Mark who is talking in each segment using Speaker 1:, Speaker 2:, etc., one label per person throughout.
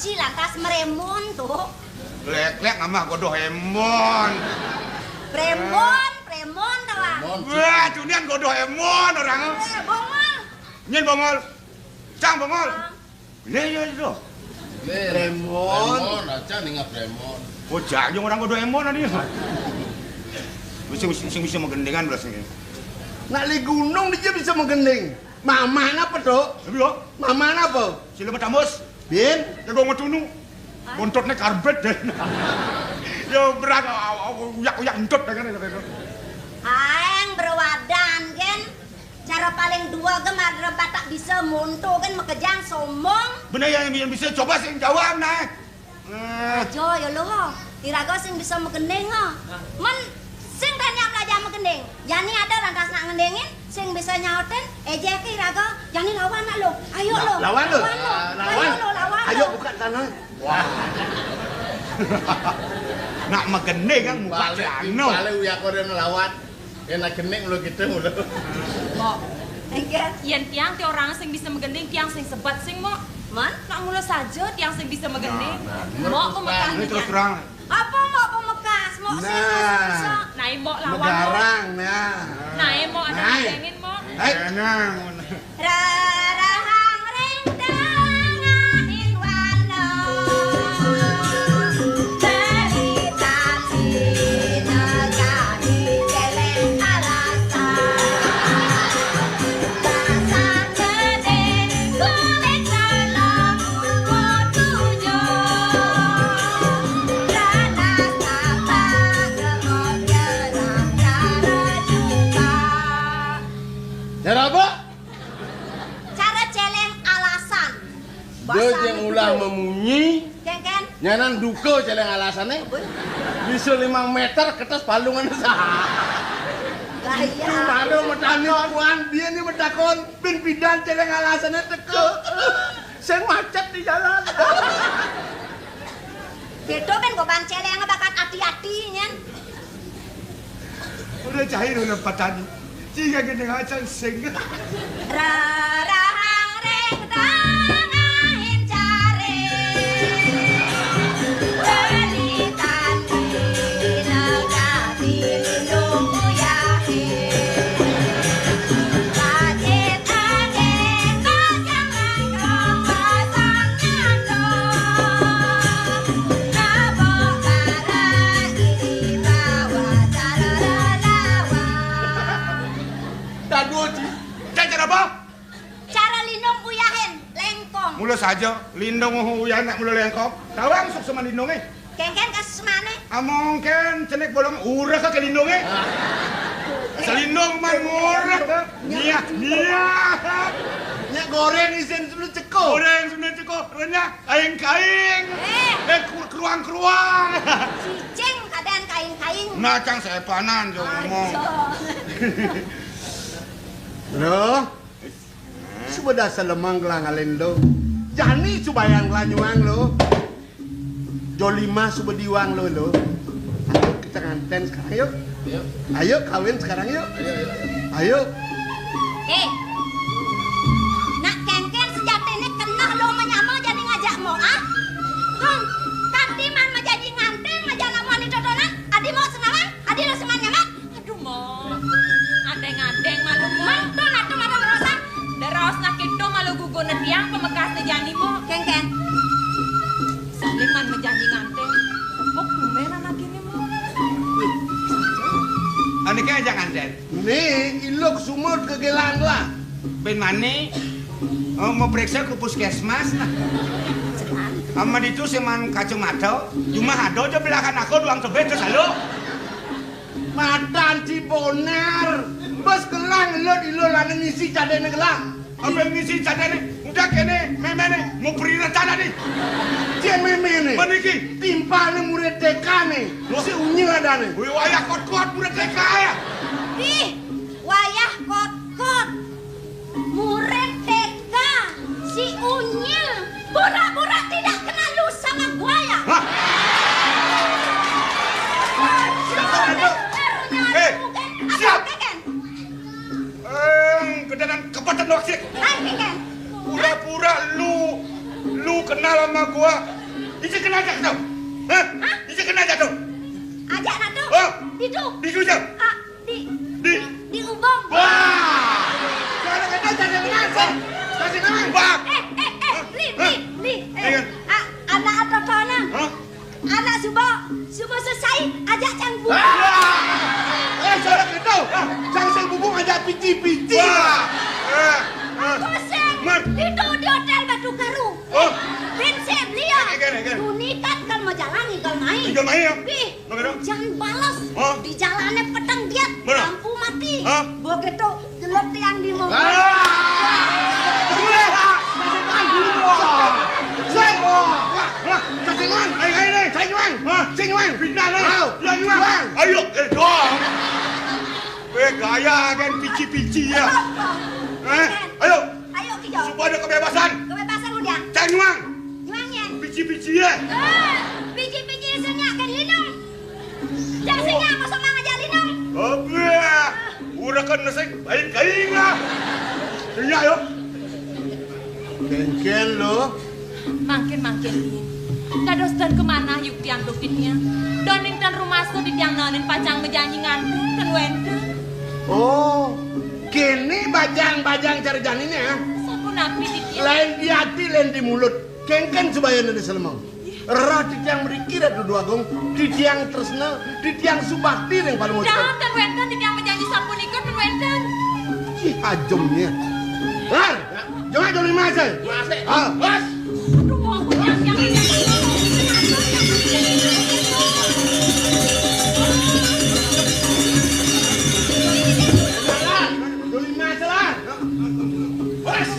Speaker 1: Oji lantas meremon tuh.
Speaker 2: Lek-lek nama Godohemon.
Speaker 1: Premon tawa.
Speaker 2: Wah, dunian Godohemon orang.
Speaker 1: Bongol.
Speaker 2: Nyen bongol. Cang bongol. Iya itu.
Speaker 3: Bremon aja nih nggak Bremon.
Speaker 2: Oh, jangan orang Godohemon tadi. Bisa menggendengan belas ini.
Speaker 4: Nak li gunung dia bisa menggending. Mama apa tuh?
Speaker 2: Iya.
Speaker 4: Mama apa?
Speaker 2: Sila matamus.
Speaker 4: Bin?
Speaker 2: Ya gua ngetunu. Bontotnya karbet deh. Ya berat uyak entut kan.
Speaker 1: Aeng berwadan kan. Cara paling dua gemar tak bisa monto kan mekejang somong.
Speaker 2: Bener yang bisa coba sing jawab naik.
Speaker 1: Ajo ya lo. Irago sing bisa menggending ha. Men sing tanya belajar menggending. Yani ada lantas nak ngendengin sing bisa nyautin ejek irago. Yani lawan nak lo. Ayo lo.
Speaker 4: Lawan lo.
Speaker 1: Lawan.
Speaker 4: Ayo buka tanah.
Speaker 2: Wah. Nak megending kan muka cano.
Speaker 3: Balik uyak kau dan lawan. Enak gening lo gitu lo.
Speaker 5: Mok,
Speaker 1: Enggak.
Speaker 5: yen tiang ti orang sing bisa menggending tiang sing sebat sing mok.
Speaker 1: Man?
Speaker 5: Nak mula saja tiang sing bisa menggending.
Speaker 3: Nah,
Speaker 5: Mok pemekah
Speaker 2: Ini terus terang.
Speaker 1: Apa mau pemekas? Mau sing bisa.
Speaker 5: Nai mok lawan mok.
Speaker 4: Megarang nah.
Speaker 5: Nai mok ada
Speaker 4: Nai.
Speaker 5: ngendengin mok.
Speaker 2: Enak.
Speaker 1: Rarahang ring tengahin wano. Cerita di negari celeng alasan. Dasar gede kulit dalam tujuh. Ranas apa gemuk geram cara juga.
Speaker 4: Cara apa?
Speaker 1: Cara celeng alasan.
Speaker 4: Dia yang ulah memunyi.
Speaker 1: Ken.
Speaker 4: Nyanan duka celeng alasannya. Bisa 5 meter kertas palungan sah.
Speaker 1: Lah iya.
Speaker 4: Malu metani akuan dia ni metakon bin bidan celeng alasannya teke. Sen macet di jalan.
Speaker 1: Bedo kan goban celeng bakat hati-hati nyen.
Speaker 2: Udah cair udah patani. Jika gendeng acan sing.
Speaker 1: Rarahang ring tengahin cari. Belitan di negari lindung uyahin. Lajit angin kajang angkrong pasang nyandong. Nabok barang ini bawa cara relawan.
Speaker 4: Tadu ci.
Speaker 2: Cara apa?
Speaker 1: Cara lindung uyahin lengkong.
Speaker 2: Mula saja lindung uyan nak mula lengkop. Tawang sok sama lindungnya.
Speaker 1: Kengken kasus mana?
Speaker 2: Amongken cenek bolong urah ke lindungnya. Selindung man murah ke. Nia.
Speaker 4: Nyak goreng isen sebelum ceko.
Speaker 2: Goreng sudah cukup. Renyah kaing-kaing. Keruang-keruang.
Speaker 1: Cicing keadaan kain-kain.
Speaker 2: Macang sepanan jo ngomong.
Speaker 4: Bro. Sudah selemang gelang alendo. Jani subayang lanyuang lo. Jolima sudah diwang lo. Ayo kita nganten sekarang yuk. Ayo kawin sekarang yuk. Ayo.
Speaker 1: Nak kengken sejati ini kena lo menyamel jadi ngajak mau ah. Kong, tadi man menjadi nganteng ngajak lamuan di dodonan. Adi mau senawang, adi lo seman nyamak.
Speaker 5: Aduh mok. Adeng-adeng malu mok.
Speaker 1: Mantul atu marang rosa.
Speaker 5: Deraos nak itu malu gugun tiang pemekas tejani mok.
Speaker 1: Kengken.
Speaker 5: Saling man menjanji nganteng. Tepuk lumer anak ini mok.
Speaker 2: Aniknya jangan den.
Speaker 4: Nih ilok sumur kegelang lah.
Speaker 2: Ben mane? Mau periksa ke puskesmas nah. Aman itu seman kacamata. Cuma ada aja belakang aku doang tebet terus halo.
Speaker 4: Madan ciboner. Bos gelang lo di lo lana ngisi cadene gelang.
Speaker 2: Apa yang ngisi cadene? Udah kene memene mau beri rencana nih.
Speaker 4: Cien meme nih.
Speaker 2: Meniki.
Speaker 4: Timpalnya murid TK nih. Si unyil ada nih.
Speaker 2: Wih wayah kot-kot udah TK ya.
Speaker 1: Ih, wayah kot-kot. Murid TK si Unyil pura-pura tidak kenal lu sama gua ya.
Speaker 2: Hah? Siap. Kedatangan kepatan doang sih.
Speaker 1: Hai, Kengken.
Speaker 2: Pura-pura lu kenal sama gua. Isi kena ajak tu. Hah? Isi kena ajak tu.
Speaker 1: Ajak nak tu.
Speaker 2: Oh.
Speaker 1: Di tu.
Speaker 2: Di tu je.
Speaker 1: Di ubong.
Speaker 2: Wah.
Speaker 4: Jangan kena jadi menasih. Kasih nama.
Speaker 2: Wah.
Speaker 1: Li. Anak atau tona.
Speaker 2: Hah?
Speaker 1: Anak subuh selesai ajak canggu.
Speaker 4: Salah kita. Sang sing bubung ajak pici-pici.
Speaker 2: Wah.
Speaker 1: Aku seng.
Speaker 2: Man.
Speaker 1: Itu di hotel Batu Karu.
Speaker 2: Oh.
Speaker 1: Prinsip dia.
Speaker 2: Kan.
Speaker 1: Unikat kan mau jalan ikal main.
Speaker 2: Ikal main ya?
Speaker 1: Ih,
Speaker 2: Bagaimana?
Speaker 1: jangan balas.
Speaker 2: Oh.
Speaker 1: Di jalannya petang dia.
Speaker 2: Mana?
Speaker 1: Lampu mati.
Speaker 2: Hah?
Speaker 1: Begitu jelek tiang di mobil.
Speaker 2: Ayo, dong. Gaya kan pici-pici ya. Ayo,
Speaker 1: Ayo kijau.
Speaker 2: supaya ada kebebasan.
Speaker 1: Kebebasan udah.
Speaker 2: Cang nyuang,
Speaker 1: Nyuangnya.
Speaker 2: pici-pici ya.
Speaker 1: Biji-biji senyak kan linung. Jangan senyak masuk mang aja linung.
Speaker 2: Oke, udah kan nasi kain lah. Senyak yo.
Speaker 4: Bengkel lo.
Speaker 5: Mangkin ni. Kados dan kemana yuk tiang dukinnya? Doning dan rumah su di tiang nonin pacang menjanji nganten kan wenten.
Speaker 4: Oh, kini bajang cari janinnya ya.
Speaker 5: Sapu napi di tiang.
Speaker 4: Lain di hati, lain di mulut. Kengken supaya nanti selemang. Roh di tiang berikir ada dua gong. Di tiang tresna, di tiang subakti yang paling muncul.
Speaker 5: Jangan kan wenten di tiang menjanji sapu nikah kan wenten.
Speaker 4: Ih, ajomnya. Har, jangan jadi masa. Ah, bos.
Speaker 5: Aduh mau aku yang
Speaker 4: Jadi masalah. Bos.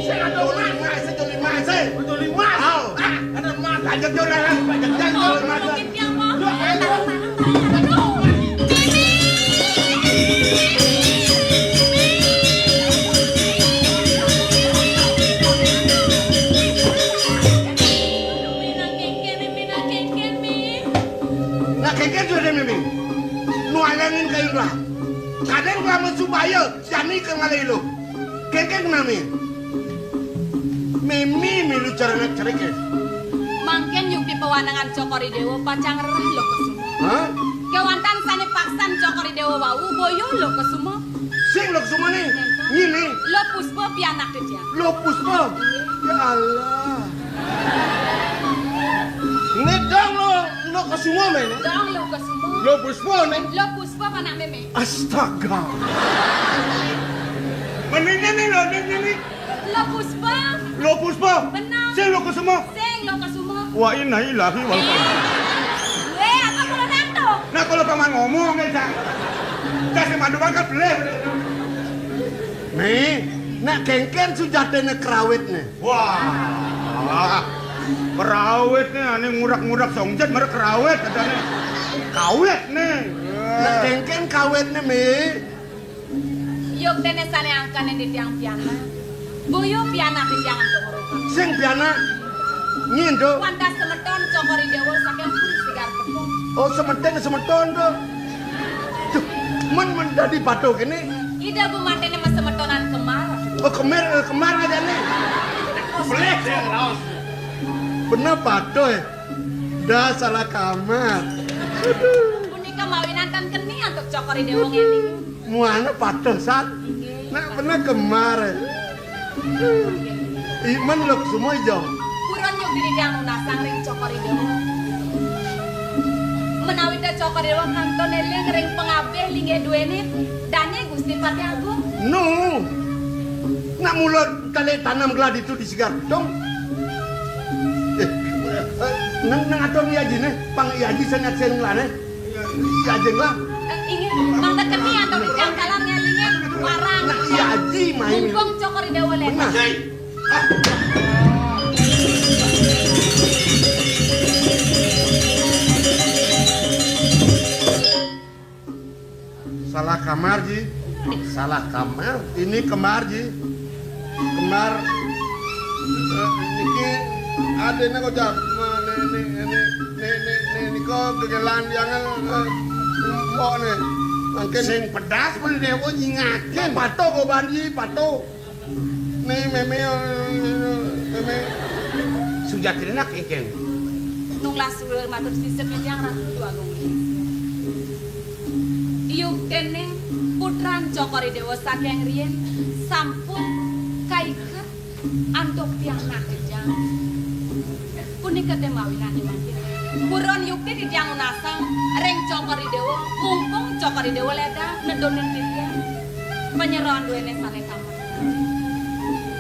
Speaker 4: Saya ada orang masa jadi masa. Jadi masa. Ada masa. Ajak jodoh, ajak jangan masa.
Speaker 5: Mungkin tiang mau.
Speaker 4: Nah, kengken sudah ada mimi. Nualangin kayu lah. Kadang lama supaya jani ke ngalai lo. Kengken nami. Mimi milu cara nak cerita.
Speaker 5: Mangken yuk di pewanangan Cokori Dewo pacang rerah lo kesumo.
Speaker 4: Hah?
Speaker 5: Kewantan sane paksan Cokori Dewo wau boyo lo kesumo.
Speaker 4: Sing lo semua nih. Ini
Speaker 5: Lo puspo pianak ke dia.
Speaker 4: lo puspa. Ya Allah. Ini dong lo ke semua men.
Speaker 5: Dong lo kesumo.
Speaker 4: Lo puspa men.
Speaker 5: Lo puspo panak meme.
Speaker 4: Astaga.
Speaker 2: Menini nih lo, ini.
Speaker 5: Lo puspo.
Speaker 2: Lo puspa.
Speaker 5: Benar.
Speaker 2: Saya lo ke semua.
Speaker 5: Sing lo kesumo.
Speaker 2: Wah ini ilahi wal.
Speaker 1: Apa kalau nanto?
Speaker 2: Nah kalau paman ngomong ya cang. Kasih manduan kan boleh.
Speaker 4: Nih, nak kengken sudah ada kerawit nih.
Speaker 2: Wah, kerawit nih, ini ngurak-ngurak songjet, mereka kerawit, katanya kawit nih.
Speaker 4: Nak kengken kawit nih, Mi.
Speaker 5: Yuk dene sane angkan di tiang piana. Boyo pianak di tiang antongorokan.
Speaker 4: Sing piana nyindo.
Speaker 5: Wanda semeton Cokori Dewo saking puri sigar pedong.
Speaker 4: Oh, semeton tuh. Tuh, menjadi batuk ini.
Speaker 5: Ida bu mantene mas semetonan kemar.
Speaker 4: Oh, kemar aja nih.
Speaker 2: Boleh, raus.
Speaker 4: Bener batuk ya. Dah salah kamar.
Speaker 5: Punika mawinan kan keni untuk Cokori Dewo ngeling.
Speaker 4: Muana batuk sat. Nak bener kemar ya. Iman lo semua jauh.
Speaker 5: Buron yuk diri tiang unasang ring Cokori Dewo. Menawi da Cokori Dewo kanton eling ring pengabeh linge duene dane Gusti Pati Agung.
Speaker 4: No. Nak mulut tali tanam geladi itu di sigar dong. Nang atur ni aji nih, pang iaji sangat senglane. Iajeng lah.
Speaker 5: Ingin mangda keni atau di jangkalan ngelinge warang.
Speaker 4: Nak iaji main.
Speaker 5: Mumpung Cokori Dewo lewat.
Speaker 4: Benar. Salah kamar Ji. Salah kamar. Ini kemar Ji. Kemar. Niki ada nih kok jak. Ini kok kegelan jangan mbok nih. Mungkin sing pedas pun dewo nyingaken. Pato kok Banji, pato. Nih meme
Speaker 2: Sujati nak ikan.
Speaker 5: Nung lasul matur sisep yang ratu tua gongling. Yuk kene putran Cokori Dewa saking riyen sampun kaiket antuk tiang nak kejang. Punika temawinane mangkin. Buron yukti di tiang unasang reng Cokori Dewa mumpung Cokori Dewa leda nedonin titian penyeroan duene sane kamar.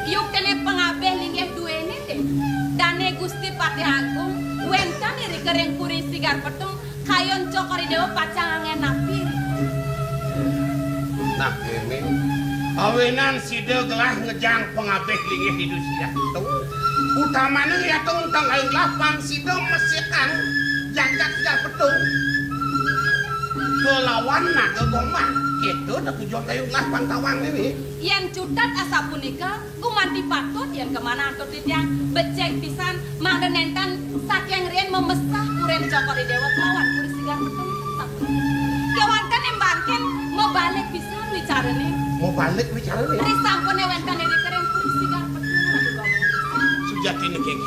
Speaker 5: Yuk kene pengabeh linggih duene teh. Dane Gusti Patih Agung wentan iri kereng puri sigar petung kayon Cokori Dewa pacang angen napi.
Speaker 4: Nah ini awenan sida gelah ngejang pengabeh linggih di dusia itu utamanya ya tentang air lapang sida mesikan jagat sigar petung kelawan naga gomah itu ada tujuan kayu lapang tawang ini
Speaker 5: Yen cutat asa punika kumanti patut yen kemana antut titiang becek pisan mangda nentan saking riyen memesah kuren Cokori Dewa kelawan puri sigar petung sapunika. Kewanten embangken mau balik pisan wicarane.
Speaker 4: mau balik bicara nih
Speaker 5: Ri sampune wenten iri kereng puri sigar petung ratu gomong.
Speaker 2: Sujati nak ikan.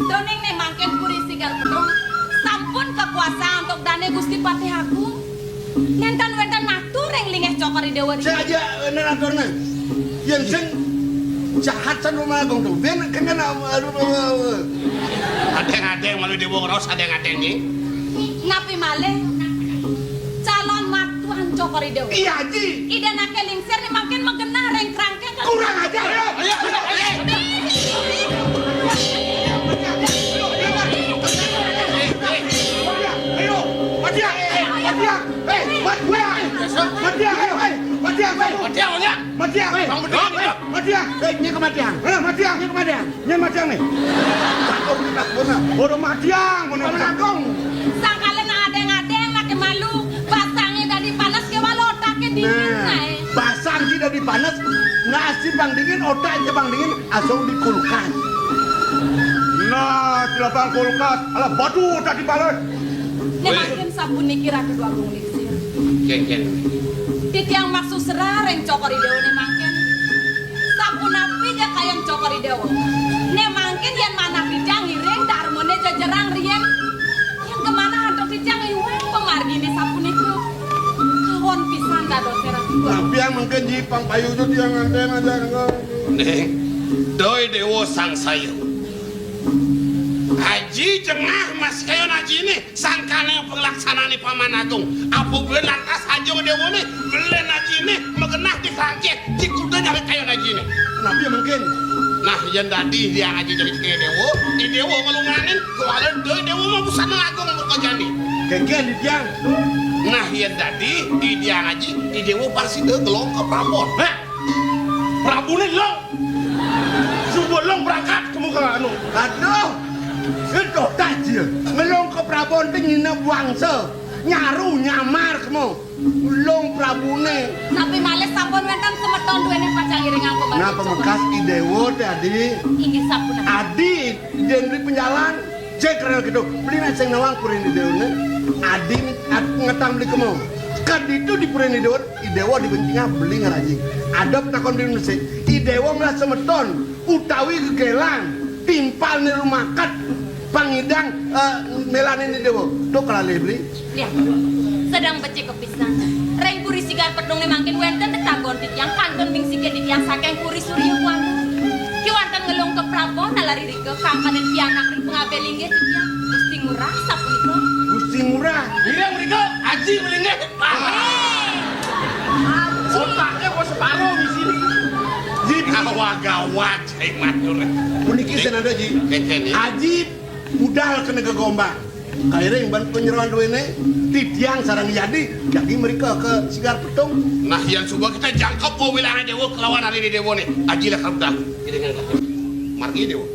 Speaker 5: Doning nih mangken puri sigar petung sampun kekuasaan untuk dane Gusti Patih Agung. Nentan wenten matur ring lingeh Cokori Dewa
Speaker 4: saya aja naratornya yang sing jahat san rumah agung tuh ben kenal
Speaker 2: Adeng malu Dewa Ngeros adeng ni.
Speaker 5: Napi malih calon matuan Cokori Dewa.
Speaker 4: iya Haji
Speaker 5: Ida nake lingser nih makin mengenal reng kerangkeng kan.
Speaker 4: kurang aja ya ayo Madia
Speaker 5: Sangkalen adeng-adeng laki malu basangnya dari panas ke walota ke dingin nae.
Speaker 4: basang tidak dipanas ngasih bang dingin otak aja bang dingin asal di kulkas
Speaker 2: Nah, tidak bang kulkas. Alah batu tadi balas.
Speaker 5: Nih makin sabun niki ratu dua gung liksir.
Speaker 2: Ken.
Speaker 5: Titiang maksud serareng Cokori Dewa nih makin. Sabun api dia kayak Cokori Dewa. Nih makin yang mana pijang ireng darmone jajarang rien. Yang kemana hantok pijang iwang pemargi nih sabun itu. Kawon pisan dado seratu dua.
Speaker 4: tapi yang mungkin jipang payu itu yang nganteng aja
Speaker 2: Neng, doi Dewa sang sayo. Haji jengah mas kayo haji ini sangkane pelaksanaan Paman Agung. Apa beli lantas haji Dewa ini beli haji ini mengenah di Frankit di kuda dari kayo haji ini.
Speaker 4: tapi mungkin
Speaker 2: Nah yang tadi dia haji jadi kayo Dewa, di Dewa ngelunganin kewalan doi Dewa mau pusat Agung mau kejani.
Speaker 4: keken di tiang
Speaker 2: Nah yang tadi di dia haji di Dewa pasti dia ngelong ke Prabon. Hah? Prabu ini long. Sebelum berangkat ke muka anu.
Speaker 4: aduh sedot aja melong ke Prabon itu nginep wangsa nyaru nyamar kamu melong Prabune
Speaker 5: Tapi malih sampun wenten semeton duweni pacang iringan pemargi.
Speaker 4: nah pemekas idewo tadi
Speaker 5: Inggih sampun.
Speaker 4: adi dia beli penjalan cek keren gitu beli nasi nawang purin idewo adi ngetang beli kamu kan itu di purin idewo dibentingnya beli ngeraji adab takon di Indonesia idewo merasa semeton utawi kegelang timpal nih rumah kat pangidang melanin idewo tuh kalau beli
Speaker 5: Lihat. Sedang becik kepisan. Reng puri sigar pedung nih makin wenten tetanggon titiang kantun bing sikit titiang saking puri surya kuanu. Ki wonten ngelung ke Prabon nalari rike kampanen pianak ring pengabel inggih titiang Gusti Ngurah sapunika.
Speaker 4: Gusti Ngurah
Speaker 2: Mirang mereka haji melingkih. Otaknya kok separuh di sini. Gawat, saya matur.
Speaker 4: puniki senada ji
Speaker 2: Keken ya.
Speaker 4: Haji budal kena ke Gombang kairing ban penyeruan duene titiang sarang jadi mereka ke Sigar Petung
Speaker 2: Nah yang coba kita jangkau ke wilayah Dewa kelawan hari di Dewa nih. Haji lah karudah. Ini kan margi Dewa.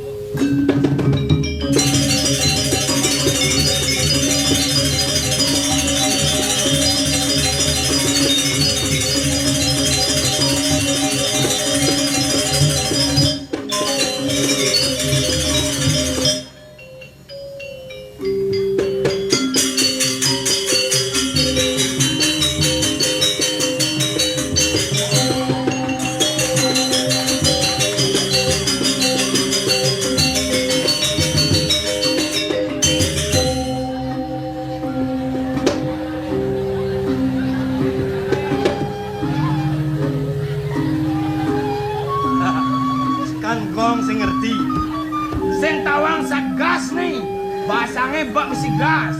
Speaker 6: bak mesti gas.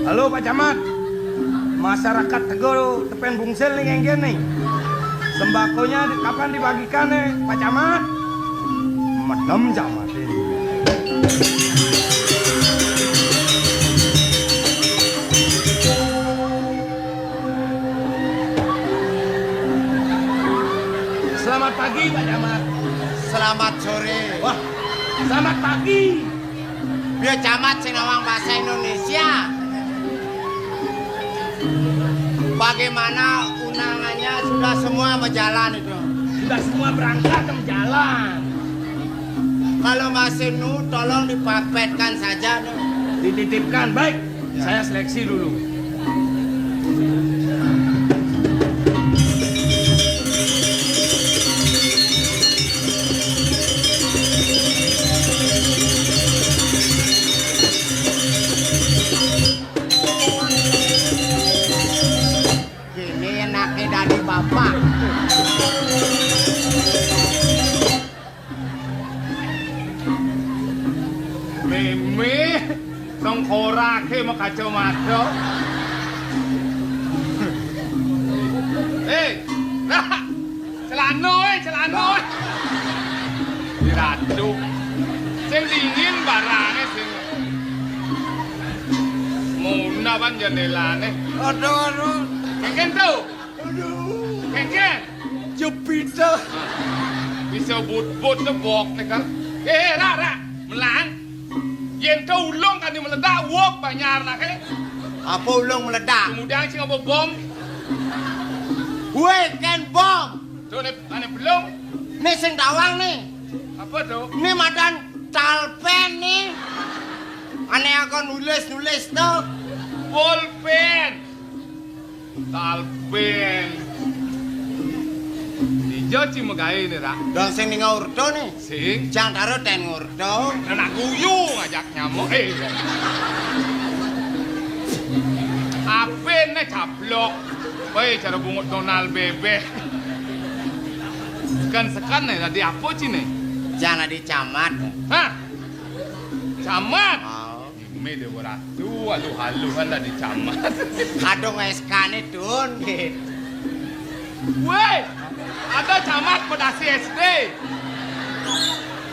Speaker 6: Halo Pak Camat, masyarakat Tegal Tepen Bungsel nih ngenggen nih. Sembakonya kapan dibagikan nih Pak Camat? Medem Camat ini. Selamat pagi Pak Camat.
Speaker 3: Selamat sore.
Speaker 6: Wah, selamat pagi.
Speaker 3: Biar camat sing ngawang bahasa Indonesia. Bagaimana undangannya sudah semua berjalan itu?
Speaker 6: Sudah semua berangkat ke jalan.
Speaker 3: Kalau masih tolong dipapetkan saja.
Speaker 6: Dititipkan, baik. Saya seleksi dulu.
Speaker 3: Ini enaknya dari bapak.
Speaker 6: Meme, tong korake mau kacau mata. Celano. Diradu. Sing dingin barangnya sing. Muna ban jendelane.
Speaker 3: Aduh.
Speaker 6: Kengken tuh. Kengken.
Speaker 3: Jupiter.
Speaker 6: Bisa but tuh bok nih kan. Ra. Melang. Yen kau ulung kan meledak wok banyar nak eh.
Speaker 3: Apa ulung meledak?
Speaker 6: Kemudian sing apa bom.
Speaker 3: Weekend bom.
Speaker 6: Tuh ane belum.
Speaker 3: Nih sing dawang nih.
Speaker 6: Apa tuh?
Speaker 3: Nih madan talpen nih. Ane akan nulis tuh.
Speaker 6: Pulpen. Talpen. Dijoci megai nih rak.
Speaker 3: Dong sing ning urdo nih.
Speaker 6: Sing.
Speaker 3: Jangan taruh ten urdo.
Speaker 6: Anak guyu ngajak nyamuk. Apa nih cablok? Baik cara bungut Donald bebek. Sekan nih tadi apa sih nih?
Speaker 3: Jangan di camat.
Speaker 6: Hah? Camat?
Speaker 3: Oh.
Speaker 6: Ini dia beratu, halu-haluan lah di camat.
Speaker 3: Kadung SK nih Dun.
Speaker 6: Weh, ada camat pedasi SD.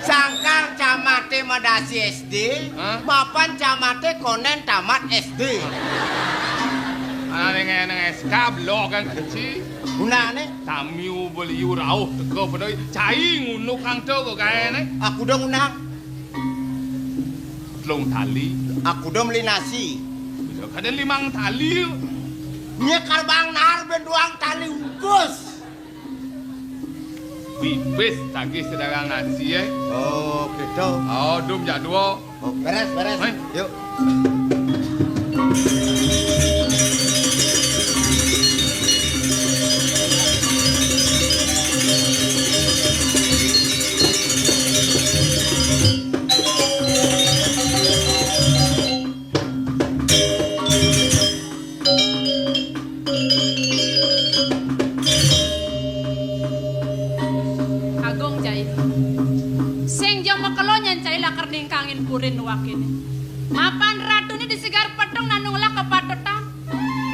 Speaker 3: Sangkang camate medasi SD,
Speaker 6: Hah?
Speaker 3: mapan camate konen tamat SD.
Speaker 6: Neng SK blok kan kecil.
Speaker 3: Gunane
Speaker 6: Tamiu beliu rauh teko pedoi cai ngunuk kang to kok kae ne.
Speaker 3: aku dong unang,
Speaker 6: Telung tali.
Speaker 3: aku dong beli nasi.
Speaker 6: Bisa kadang 5 tali.
Speaker 3: Nyekal bang nar benduang tali ungkus.
Speaker 6: Pipis tagi sedagang nasi eh.
Speaker 3: Oh gitu.
Speaker 6: Oh dum jadwo.
Speaker 3: Oh, beres.
Speaker 6: Hai.
Speaker 3: Yuk.
Speaker 5: Agung jai. Sing jong makelo nyancai lakar ningkangin purin wakini. Mapan ratu ni disigar patong nanung lah kepatotan.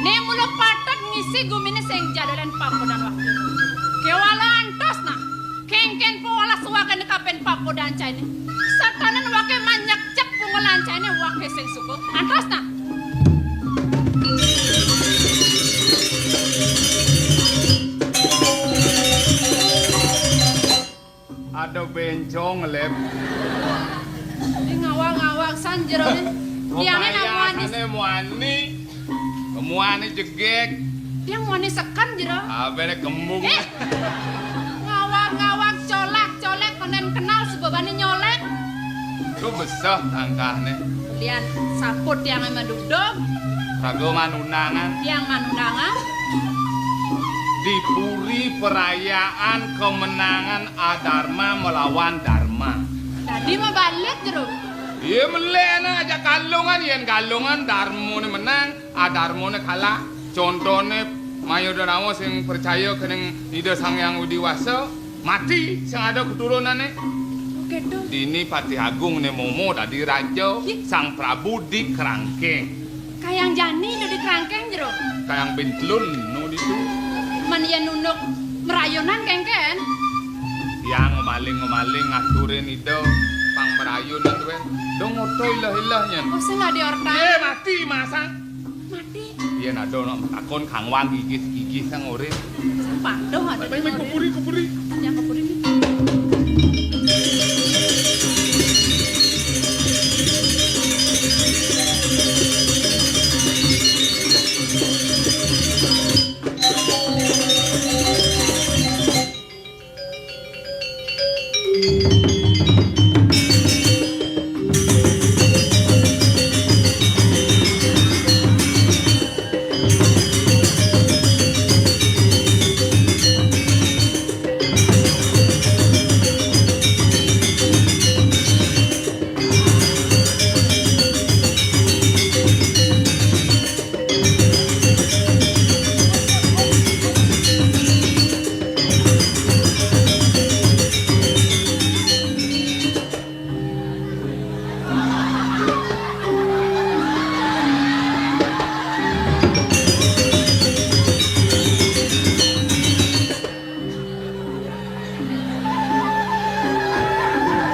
Speaker 5: Ne mulo patot ngisi gumini sing jadalan papodan wakini. Kewala antos na. Kengken po wala suwakan kapen papodan cai ni. Satanan wake manyak cek pungolan cai ni wake sing suku. Antos na.
Speaker 6: Ada bencong lep.
Speaker 5: Ini ngawang-ngawang sanjero ni. Tiangnya namwani.
Speaker 6: Ane muani. Kemuani jegek.
Speaker 5: Tiang wani sekan jero.
Speaker 6: Abene kembung.
Speaker 5: Ngawang-ngawang colek konen kenal sebabane nyolek.
Speaker 6: Itu besar tangkahne.
Speaker 5: Lian saput tiang madugdog,
Speaker 6: Rago manunangan.
Speaker 5: tiang manundangan.
Speaker 6: Di puri perayaan kemenangan Adharma melawan Dharma.
Speaker 5: Tadi mau balik jero.
Speaker 6: Iya melena aja kalungan, yen kalungan Dharma ni menang, Adharma ni kalah. Contohnya Mayodharma sing percaya kening Ida Sang Yang Widiwasa mati sing ada keturunannya.
Speaker 5: Kedung.
Speaker 7: Dini Patih Agung ne Momo tadi raja,
Speaker 5: Ih.
Speaker 7: Sang Prabu di kerangkeng.
Speaker 5: Kayang Jani nu di kerangkeng jero.
Speaker 7: Kayang Bintlun nu ditu.
Speaker 5: Man yen nunuk merayonan kengken.
Speaker 7: Yang ngomaling ngaturin itu pang merayun itu kan. Dong oto ilah-ilahnya.
Speaker 5: Oh sing ade orta.
Speaker 7: Mati masa.
Speaker 5: Mati.
Speaker 7: Iya nado no akon kang wang gigis sang urip.
Speaker 5: Padoh ada.
Speaker 7: Baik kuburi.
Speaker 5: Yang kepuri.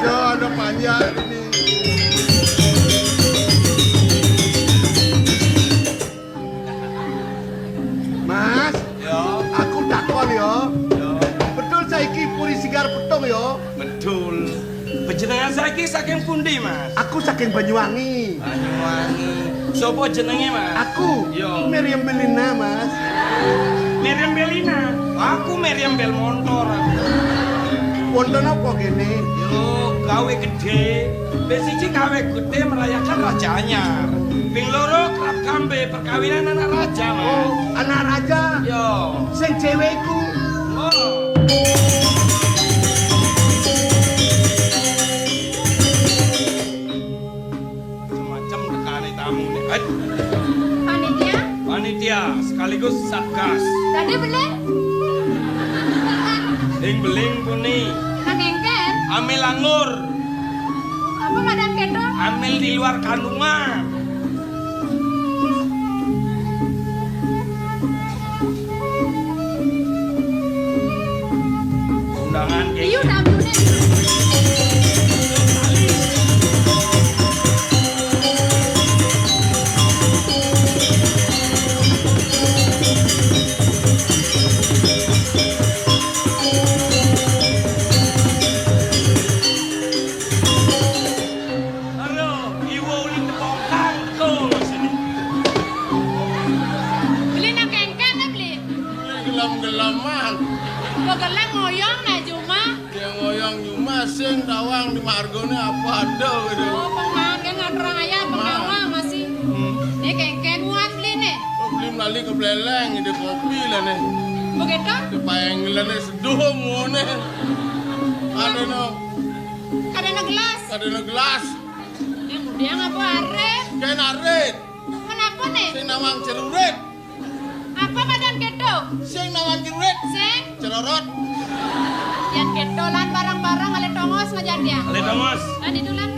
Speaker 4: Ada panjang ini. Mas, aku takon yo. Betul saiki puri sigar petong yo.
Speaker 6: Betul. Panjenengan saiki saking pundi, Mas?
Speaker 4: Aku saking Banyuwangi.
Speaker 6: Banyuwangi. Sopo jenenge, Mas?
Speaker 4: Aku
Speaker 6: Yo.
Speaker 4: Meriam Belina, Mas.
Speaker 6: Meriam Belina. Aku Meriam Belmontor.
Speaker 4: Wonten apa kene?
Speaker 6: Yo, gawe gede. Bek siji gawe gede merayakan Raja Anyar. Ping loro klub kambe perkawinan anak raja, Mas.
Speaker 4: Oh, anak raja
Speaker 6: Yo.
Speaker 4: sing cewekku.
Speaker 6: Oh. Macam dekane tamu nih.
Speaker 5: Panitia.
Speaker 6: Panitia sekaligus satgas.
Speaker 5: Tadi bener.
Speaker 6: Ing beling puni.
Speaker 5: Nang kengken.
Speaker 6: Amil anggur.
Speaker 5: Apa Madam Kedong?
Speaker 6: Amil di luar kandungan. Undangan kayak
Speaker 5: Iyu damune.
Speaker 6: Halo, iwo ulin tepung kangkung sini.
Speaker 5: Beli nang kengken ta beli?
Speaker 2: Gelam-gelaman.
Speaker 5: Kok geleng ngoyong na cuma.
Speaker 2: Yang ngoyong nyuma sing tawang di margone apa ada gitu.
Speaker 5: Oh, pengmangke ngatrang ayam pengawang masih. Ini kengken muat beli nih.
Speaker 2: Oh, beli melalui ke beleng ide kopi lah nih.
Speaker 5: Begitu?
Speaker 2: Di payeng nih seduh mone. Ada no,
Speaker 5: Kadang gelas.
Speaker 2: ada no gelas.
Speaker 5: Yang udah ngapa arep?
Speaker 2: Kayak narit,
Speaker 5: Kenapa nih?
Speaker 2: sing nawang cerurit,
Speaker 5: Apa Madam Kedong?
Speaker 2: sing nawang cerurit,
Speaker 5: Sing
Speaker 2: cerorot.
Speaker 5: yang kedolan barang-barang ale tongos ngajar dia.
Speaker 6: Ale Thomas.
Speaker 5: Dan itulah.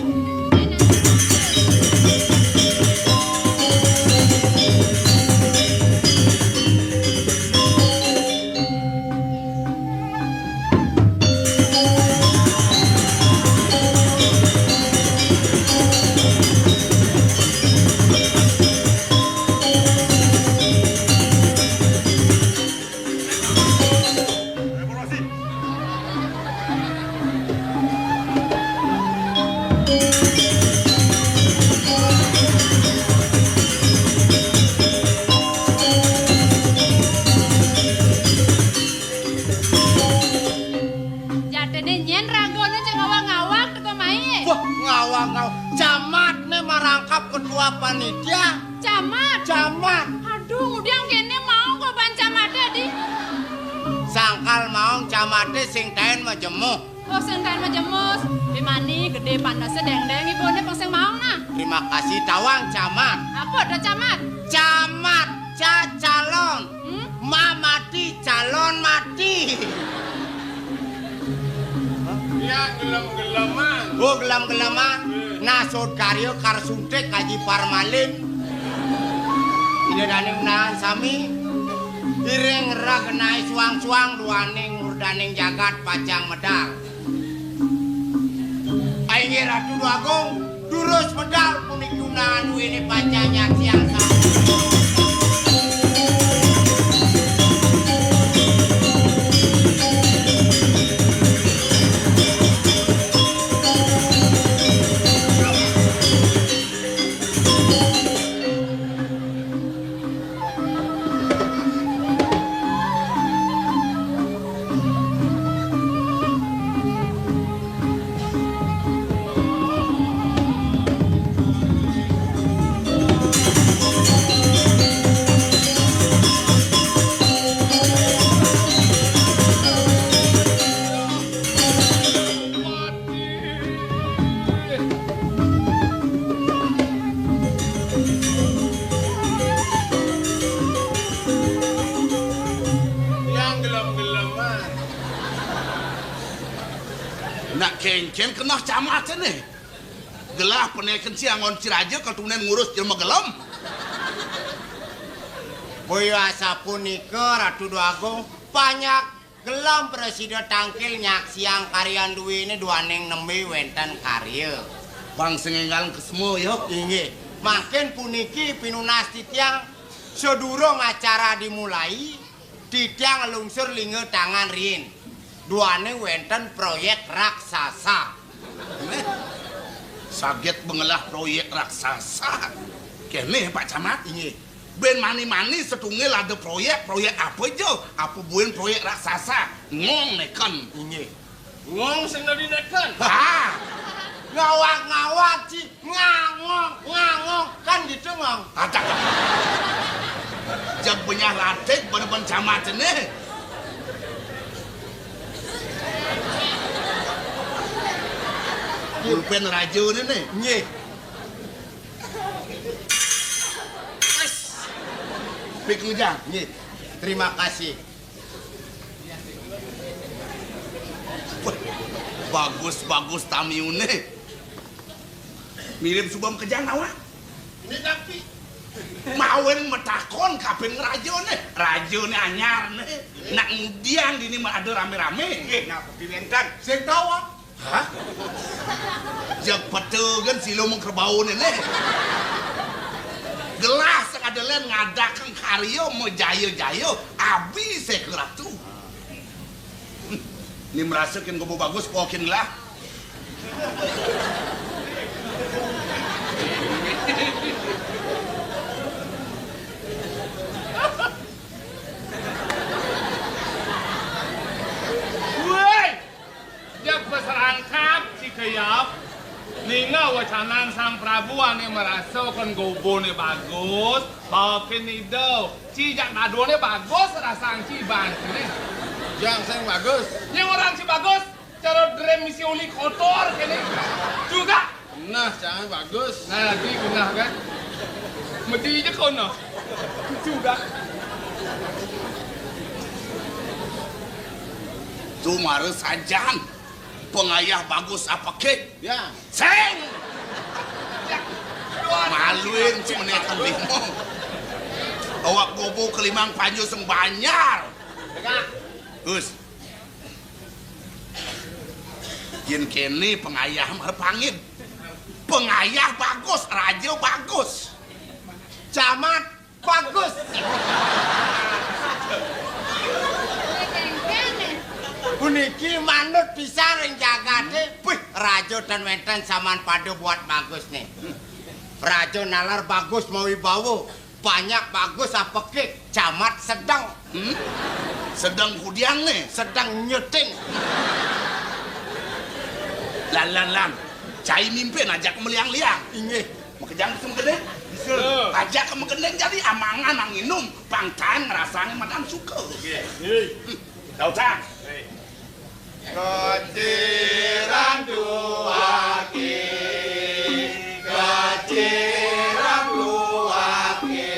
Speaker 5: Jatene nyen ragone ceng ngawang-ngawang teko mae.
Speaker 3: Wah, ngawang-ngawang. Camat nih marangkap ketua panitia.
Speaker 5: Camat.
Speaker 3: Camat.
Speaker 5: Aduh, udah kene mau kok bancamade di.
Speaker 3: Sangkal maung camate sing taen majemuh.
Speaker 5: Oh, sing kan majemus. Bimani gede pandase deng-deng ibune pang sing mau nah.
Speaker 3: Terima kasih tawang camat.
Speaker 5: Apa ada camat?
Speaker 3: Camat calon.
Speaker 5: Hmm?
Speaker 3: Mati calon mati.
Speaker 7: Ya gelem-geleman.
Speaker 3: Oh gelam-geleman. Nasod karya kar suntik kaji parmalin. Ida daning menahan sami. Iring ra genai suang-suang duaning murdaning jagat pacang medal. Ainge Ratu Agung durus medal punikunan wini pacanya siang
Speaker 2: Nak kencen kena camat ni. Gelah peneken siangon Ciraja ketunen ngurus jelma gelem.
Speaker 3: Boyo asapunika Ratu Agung banyak gelam presiden tangkil nyak siang karyan duwine duaning nembe wenten karya.
Speaker 2: Bang sengenggalan kesemo yo.
Speaker 3: Inggih, makin puniki pinunas titiang sedurung acara dimulai titiang lungsur linge tangan rin. Duane wenten proyek raksasa.
Speaker 2: Saget mengelah proyek raksasa. Kene Pak Camat.
Speaker 3: Inggih.
Speaker 2: Ben mani-mani setunggal ada proyek apa aja? Apa buin proyek raksasa? Ngong neken.
Speaker 3: Inggih.
Speaker 7: Ngong sing dineken.
Speaker 2: Ha.
Speaker 3: Ngawak-ngawak ci ngangong kan gitu ngong.
Speaker 2: Ada. Jag benyah latek ben camat ni. Pulpen raja ni ni.
Speaker 3: Nggih.
Speaker 2: Pik ngejang.
Speaker 3: Nggih. Terima kasih.
Speaker 2: Bagus tamiune. Mirip subam kejang awak.
Speaker 3: Ini tapi
Speaker 2: Mawen metakon kaping raja ni. Raja ni anyar ni. Nak ngudian dini mah ada rame-rame.
Speaker 3: kenapa diwentan? Sing tawa.
Speaker 2: Hah? Jak petegan silo mengkerbau ni. Gelas ada lain ngadakan karya mau jaya-jaya. Abi saya ke ratu. Ni merasakan gobo bagus pokin lah.
Speaker 7: Woi! Jak berserangkap si keyap. Ninga wacanan sang Prabu ane merasakan gobo ni bagus. Pakin itu. Cijak ngadu ni bagus rasang ciban.
Speaker 3: Yang sing bagus.
Speaker 7: Yang orang si bagus. Cara drem misi uli kotor kini. Juga.
Speaker 3: Nah, jangan bagus.
Speaker 7: Nah, lagi genah kan. Mesti je kono. Juga.
Speaker 2: Tu mara sajan. Pengayah bagus apa kek?
Speaker 3: Ya.
Speaker 2: Seng! Maluin si menekan limo. Awak gobo kelimang panju seng banyar. Gus. Yen kene pengayah marpangin. Pengayah bagus, raja bagus.
Speaker 3: Camat bagus. Puniki manut bisa ring jagate. Wih, raja dan wenten saman pada buat bagus nih. Raja nalar bagus mau wibawa. Banyak bagus apa kek. Camat sedang.
Speaker 2: Sedang kudian nih.
Speaker 3: Sedang nyuting.
Speaker 2: Lan. Cai mimpin ajak ke meliang-liang.
Speaker 3: Inggih.
Speaker 2: Makejang kesem gede. Ajak ke menggendeng jadi amangan anginum. Pangtan ngerasanya madam suka. Tahu tak?
Speaker 3: Keciran duake, keciran duake,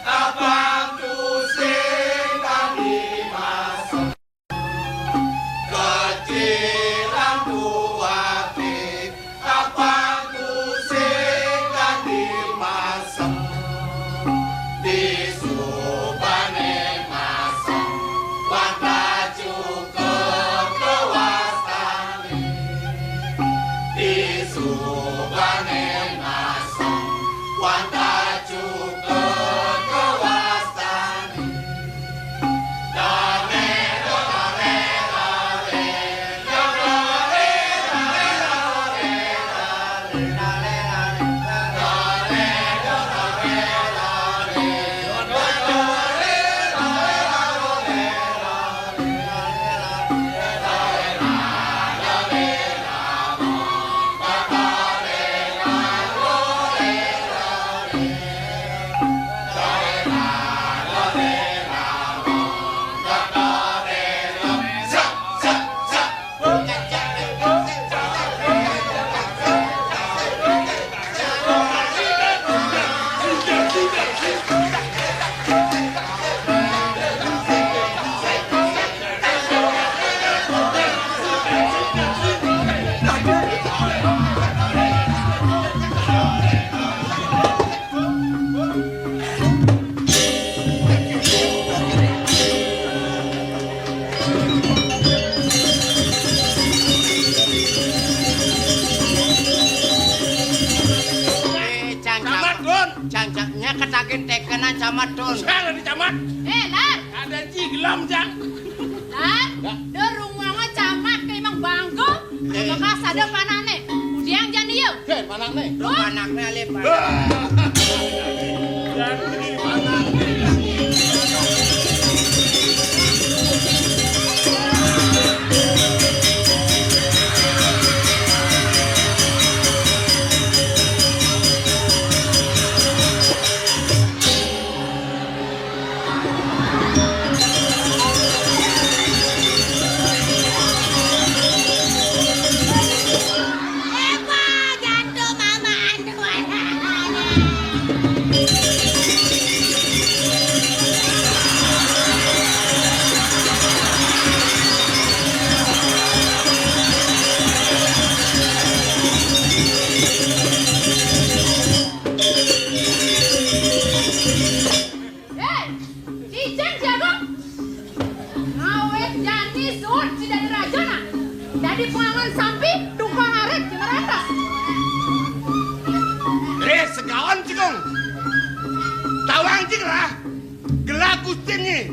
Speaker 3: abang tusing kami masuk. Keciran duake. Janjaknya ketakin tekenan camat Don.
Speaker 2: Sekarang di camat.
Speaker 5: Lar.
Speaker 2: Ada cigelam jang.
Speaker 5: Lar. Do rumangnya camat ke imang bangko. Bekas ada panane. Udiang jan ieu.
Speaker 2: Panakne.
Speaker 3: Lo anaknya lebar.
Speaker 2: Jadi panakne.
Speaker 5: Jadi pengangan sampi, tukang arit di meratas.
Speaker 4: Segawan cikong. Tawang cik lah. Gelak gustinnya.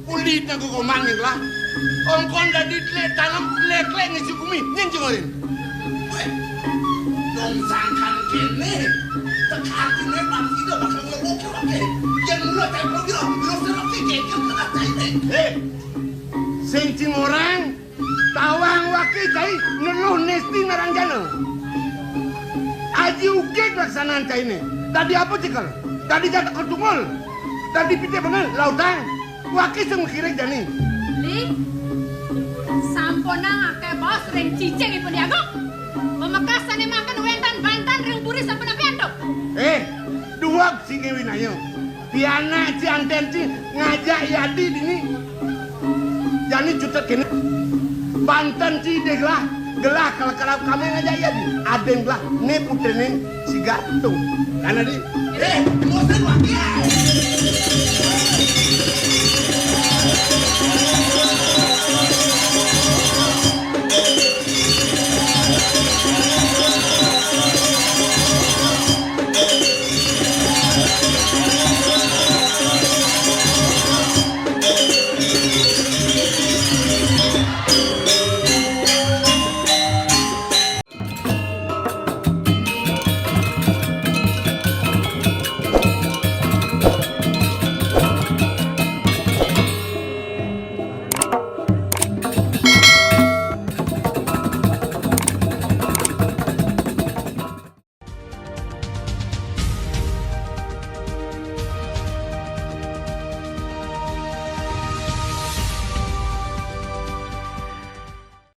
Speaker 4: Kulit aku komangin lah. Ongkon dari tanam lek-lek ngisi bumi. Nyenjengorin.
Speaker 2: Dong sangkan kene. Tekatine pasti bakal ngelok lagi. Yang mula tempel gitu. Lo serap pikir kena ini.
Speaker 4: Sing cing orang. Tawang wakil cai neluh nesti naranjana. Aji ukik laksanaan cai ini. Tadi apa cikal? Tadi jatuh ketungul. Tadi pite bener lautang. Wakil sing mengkirek jani.
Speaker 5: Li, sampona ngake bos ring cicing ipun diagok. Pemekasan makan wentan bantan ring puri sampona piantok.
Speaker 4: Dua sing ngewinayo. Piana ci anten ci ngajak yadi dini. Jani jutet kene. Banten ci deglah gelah kalau kami ngajak yadi. Adeng lah ne putrene si Gantung. Karena di
Speaker 2: Mosen wakil.